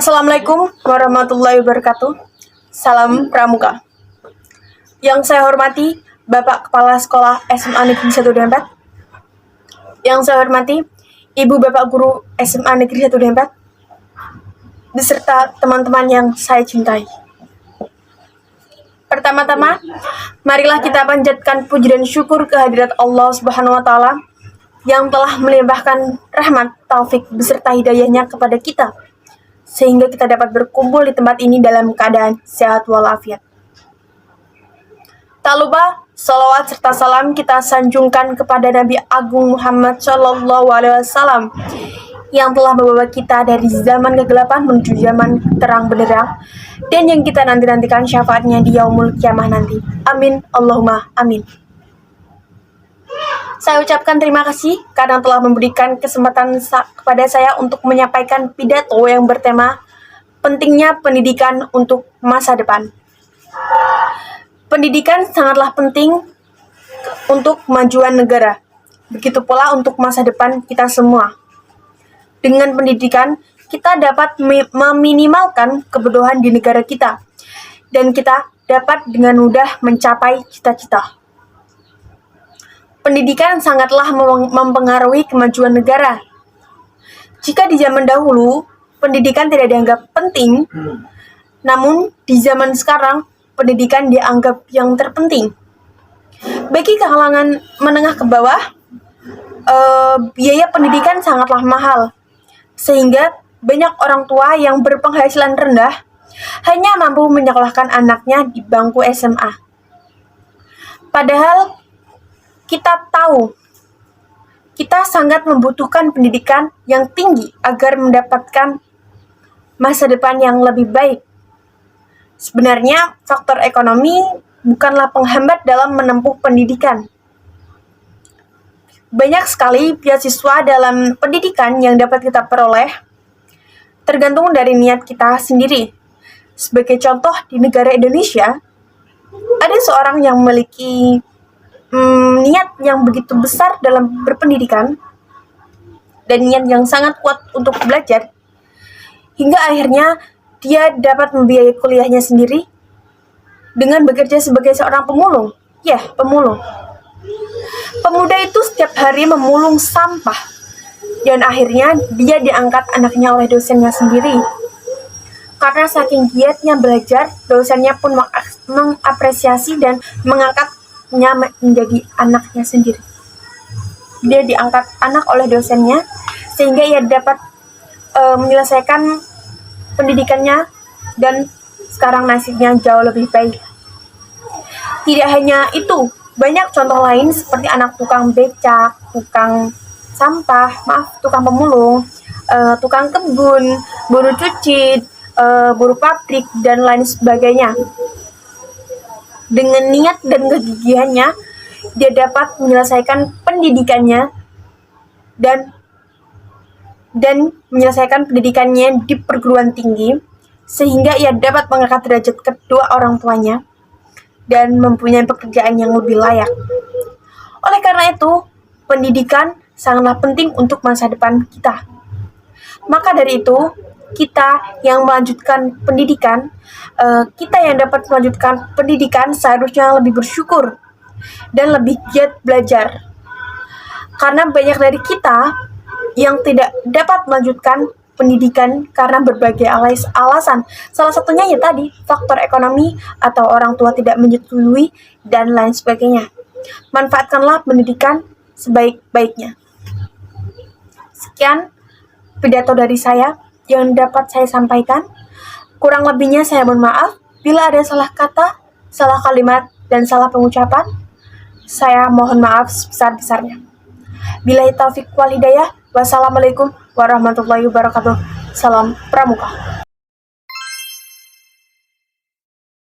Assalamualaikum warahmatullahi wabarakatuh. Salam Pramuka. Yang saya hormati Bapak Kepala Sekolah SMA Negeri 1 Dempet. Yang saya hormati Ibu Bapak Guru SMA Negeri 1 Dempet, beserta teman-teman yang saya cintai. Pertama-tama, marilah kita panjatkan puji dan syukur kehadirat Allah Subhanahu wa Ta'ala yang telah melimpahkan rahmat, taufik beserta hidayahnya kepada kita, sehingga kita dapat berkumpul di tempat ini dalam keadaan sehat walafiat. Tak lupa, salawat serta salam kita sanjungkan kepada Nabi Agung Muhammad SAW yang telah membawa kita dari zaman kegelapan menuju zaman terang benderang, dan yang kita nanti-nantikan syafaatnya di yaumul kiamah nanti. Amin, Allahumma amin. Saya ucapkan terima kasih karena telah memberikan kesempatan kepada saya untuk menyampaikan pidato yang bertema pentingnya pendidikan untuk masa depan. Pendidikan sangatlah penting untuk kemajuan negara, begitu pula untuk masa depan kita semua. Dengan pendidikan, kita dapat meminimalkan kebodohan di negara kita, dan kita dapat dengan mudah mencapai cita-cita. Pendidikan sangatlah mempengaruhi kemajuan negara. Jika di zaman dahulu, pendidikan tidak dianggap penting, namun di zaman sekarang, pendidikan dianggap yang terpenting. Bagi kalangan menengah ke bawah, biaya pendidikan sangatlah mahal, sehingga banyak orang tua yang berpenghasilan rendah hanya mampu menyekolahkan anaknya di bangku SMA. Padahal kita tahu, kita sangat membutuhkan pendidikan yang tinggi agar mendapatkan masa depan yang lebih baik. Sebenarnya, faktor ekonomi bukanlah penghambat dalam menempuh pendidikan. Banyak sekali beasiswa dalam pendidikan yang dapat kita peroleh, tergantung dari niat kita sendiri. Sebagai contoh, di negara Indonesia, ada seorang yang memiliki niat yang begitu besar dalam berpendidikan dan niat yang sangat kuat untuk belajar, hingga akhirnya dia dapat membiayai kuliahnya sendiri dengan bekerja sebagai seorang pemulung. Pemulung. Pemuda itu setiap hari memulung sampah, dan akhirnya dia diangkat anaknya oleh dosennya sendiri. Karena saking giatnya belajar, dosennya pun mengapresiasi dan mengangkatnya menjadi anaknya sendiri. Dia diangkat anak oleh dosennya sehingga ia dapat menyelesaikan pendidikannya, dan sekarang nasibnya jauh lebih baik. Tidak hanya itu, banyak contoh lain seperti anak tukang becak, tukang tukang pemulung, tukang kebun, buruh cuci, buruh pabrik, dan lain sebagainya. Dengan niat dan kegigihannya, dia dapat menyelesaikan pendidikannya dan menyelesaikan pendidikannya di perguruan tinggi, sehingga ia dapat mengangkat derajat kedua orang tuanya dan mempunyai pekerjaan yang lebih layak. Oleh karena itu, pendidikan sangatlah penting untuk masa depan kita. Maka dari itu, kita yang melanjutkan pendidikan, kita yang dapat melanjutkan pendidikan seharusnya lebih bersyukur dan lebih giat belajar. Karena banyak dari kita yang tidak dapat melanjutkan pendidikan karena berbagai alasan. Salah satunya ya tadi, faktor ekonomi atau orang tua tidak menyetujui dan lain sebagainya. Manfaatkanlah pendidikan sebaik-baiknya. Sekian pidato dari saya yang dapat saya sampaikan. Kurang lebihnya saya mohon maaf. Bila ada salah kata, salah kalimat, dan salah pengucapan, saya mohon maaf sebesar-besarnya. Billahi taufiq wal hidayah. Wassalamualaikum warahmatullahi wabarakatuh. Salam Pramuka.